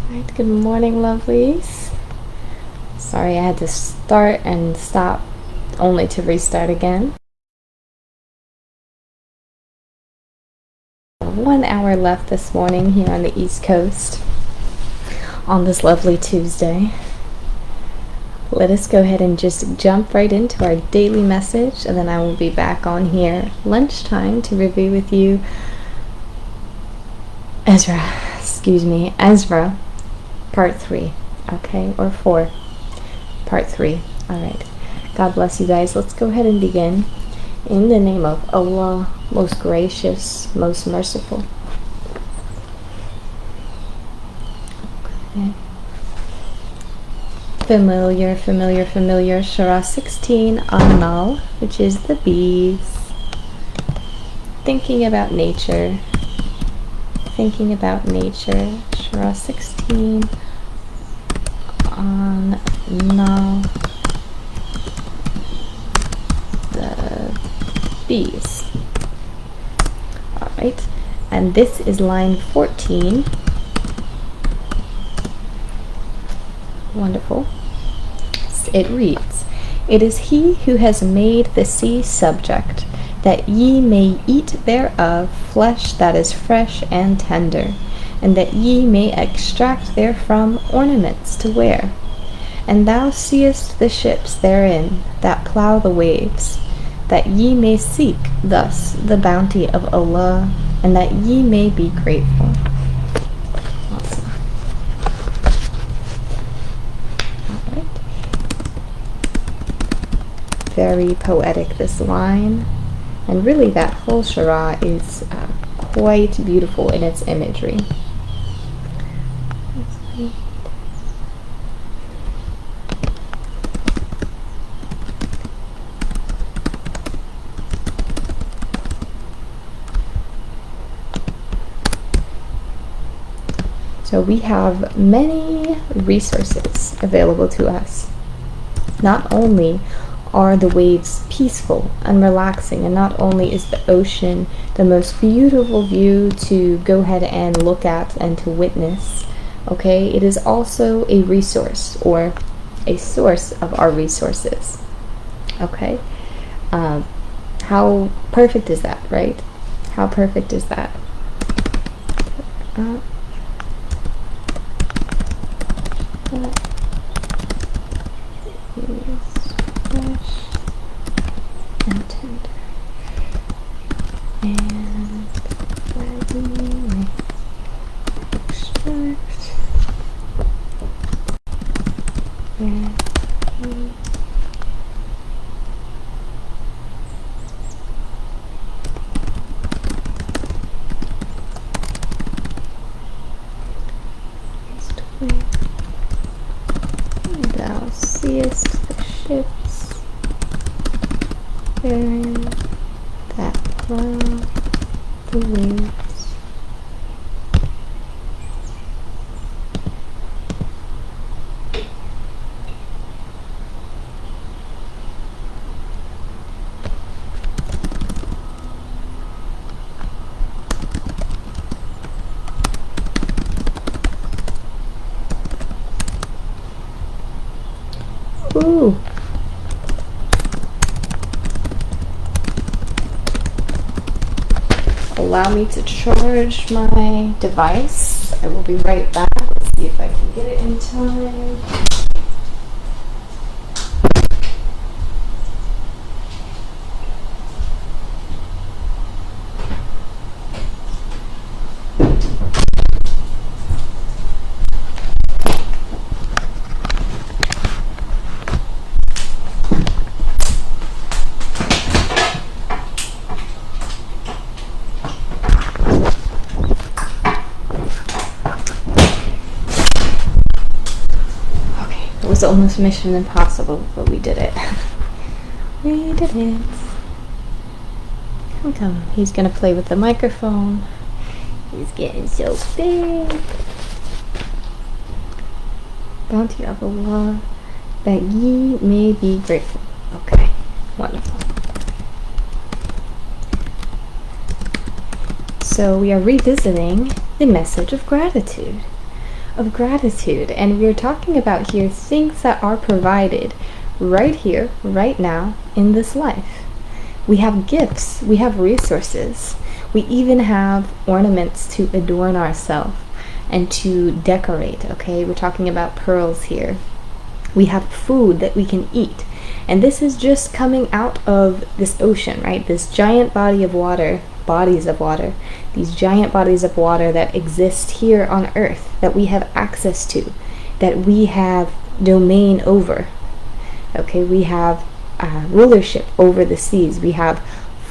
Right, good morning, lovelies. Sorry I had to start and stop only to restart again. 1 hour left this morning here on the East Coast on this lovely Tuesday. Let us go ahead and just jump right into our daily message, and then I will be back on here lunchtime to review with you Ezra, part 3, okay, or 4, part 3. All right. God bless you guys. Let's go ahead and begin. In the name of Allah, most gracious, most merciful. Okay. Familiar. Surah 16, An-Nahl, which is the bees. Thinking about nature. Surah 16, An-Nahl. The bees. Alright, and this is line 14. Wonderful. It reads, "It is he who has made the sea subject, that ye may eat thereof flesh that is fresh and tender, and that ye may extract therefrom ornaments to wear. And thou seest the ships therein that plough the waves, that ye may seek thus the bounty of Allah, and that ye may be grateful." Awesome. All right. Very poetic, this line, and really that whole surah is quite beautiful in its imagery. So we have many resources available to us. Not only are the waves peaceful and relaxing, and not only is the ocean the most beautiful view to go ahead and look at and to witness, okay, it is also a resource or a source of our resources, okay? How perfect is that, right? How perfect is that? And tender, and gradually extract thou seest the ships therein that plough the waves. Ooh. Allow me to charge my device. I will be right back. Let's see if I can get it in time. It was almost mission impossible, but we did it. We did it. Come. He's gonna play with the microphone. He's getting so big. Bounty of Allah, that ye may be grateful. Okay, wonderful. So we are revisiting the message of gratitude. of gratitude. And we're talking about here things that are provided right here, right now, in this life. We have gifts, we have resources, we even have ornaments to adorn ourselves and to decorate, okay? We're talking about pearls here. We have food that we can eat. And this is just coming out of this ocean, right? This giant bodies of water, these giant bodies of water that exist here on Earth, that we have access to, that we have domain over. Okay, we have rulership over the seas. We have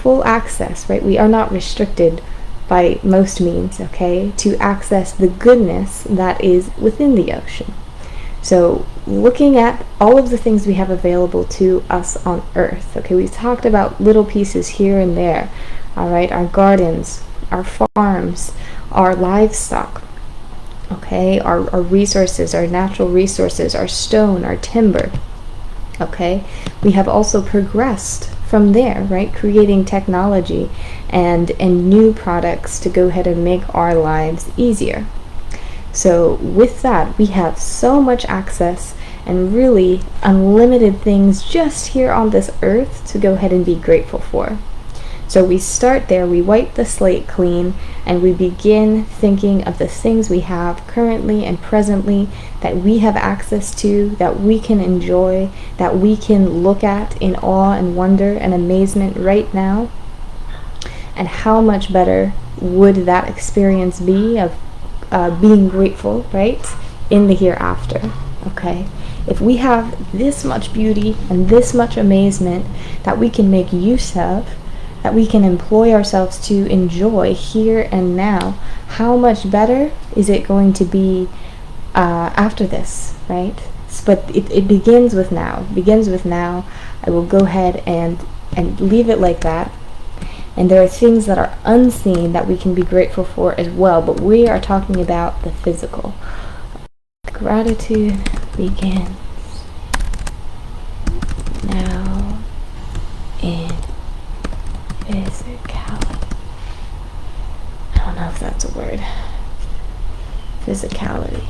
full access, right? We are not restricted by most means, okay, to access the goodness that is within the ocean. So looking at all of the things we have available to us on Earth, okay, we talked about little pieces here and there, all right, our gardens, our farms, our livestock, okay, our resources, our natural resources, our stone, our timber, okay. We have also progressed from there, right, creating technology and new products to go ahead and make our lives easier. So with that, we have so much access and really unlimited things just here on this earth to go ahead and be grateful for. So we start there, we wipe the slate clean, and we begin thinking of the things we have currently and presently that we have access to, that we can enjoy, that we can look at in awe and wonder and amazement right now. And how much better would that experience be of being grateful, right, in the hereafter, okay? If we have this much beauty and this much amazement that we can make use of, that we can employ ourselves to enjoy here and now, how much better is it going to be after this, right? But it begins with now. It begins with now. I will go ahead and leave it like that. And there are things that are unseen that we can be grateful for as well, but we are talking about the physical. Gratitude begins now in physicality. I don't know if that's a word. Physicality.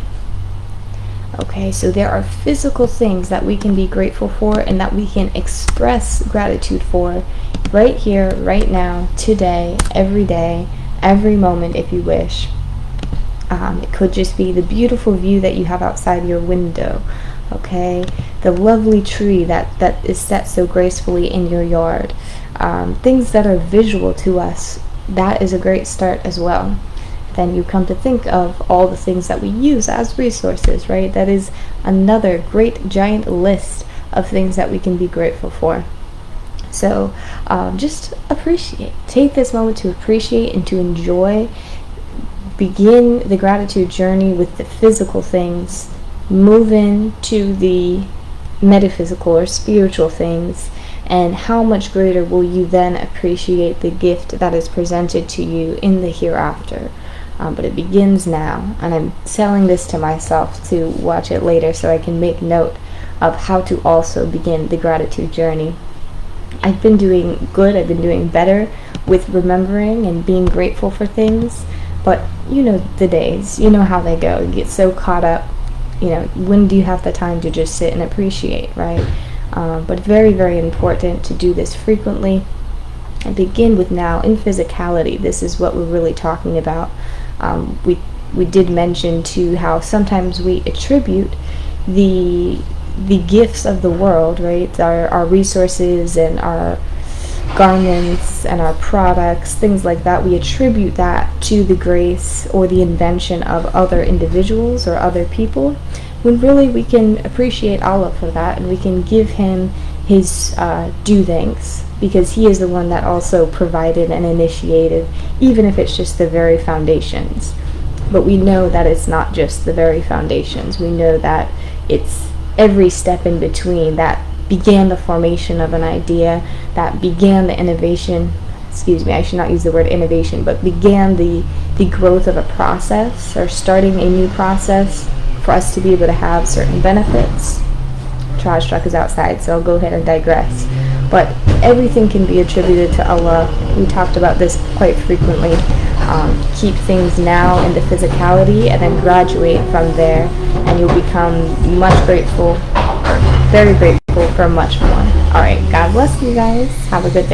Okay, so there are physical things that we can be grateful for and that we can express gratitude for right here, right now, today, every moment if you wish. It could just be the beautiful view that you have outside your window, okay? The lovely tree that is set so gracefully in your yard. Things that are visual to us, that is a great start as well. Then you come to think of all the things that we use as resources, right? That is another great giant list of things that we can be grateful for. So just appreciate. Take this moment to appreciate and to enjoy. Begin the gratitude journey with the physical things. Move into the metaphysical or spiritual things. And how much greater will you then appreciate the gift that is presented to you in the hereafter. But it begins now, and I'm telling this to myself to watch it later so I can make note of how to also begin the gratitude journey. I've been doing good, I've been doing better with remembering and being grateful for things, but you know the days, you know how they go. You get so caught up, you know, when do you have the time to just sit and appreciate, right? But very, very important to do this frequently and begin with now in physicality. This is what we're really talking about. We did mention too how sometimes we attribute the gifts of the world, right, our resources and our garments and our products, things like that, we attribute that to the grace or the invention of other individuals or other people, when really we can appreciate Allah for that, and we can give him his due thanks, because he is the one that also provided and initiated, even if it's just the very foundations. But we know that it's not just the very foundations. We know that it's every step in between that began the formation of an idea, that began the innovation, excuse me, I should not use the word innovation, but began the growth of a process, or starting a new process for us to be able to have certain benefits. Trash truck is outside, so I'll go ahead and digress. But everything can be attributed to Allah. We talked about this quite frequently. keep things now in the physicality and then graduate from there, and you'll become much grateful, or very grateful for much more. Alright, God bless you guys. Have a good day.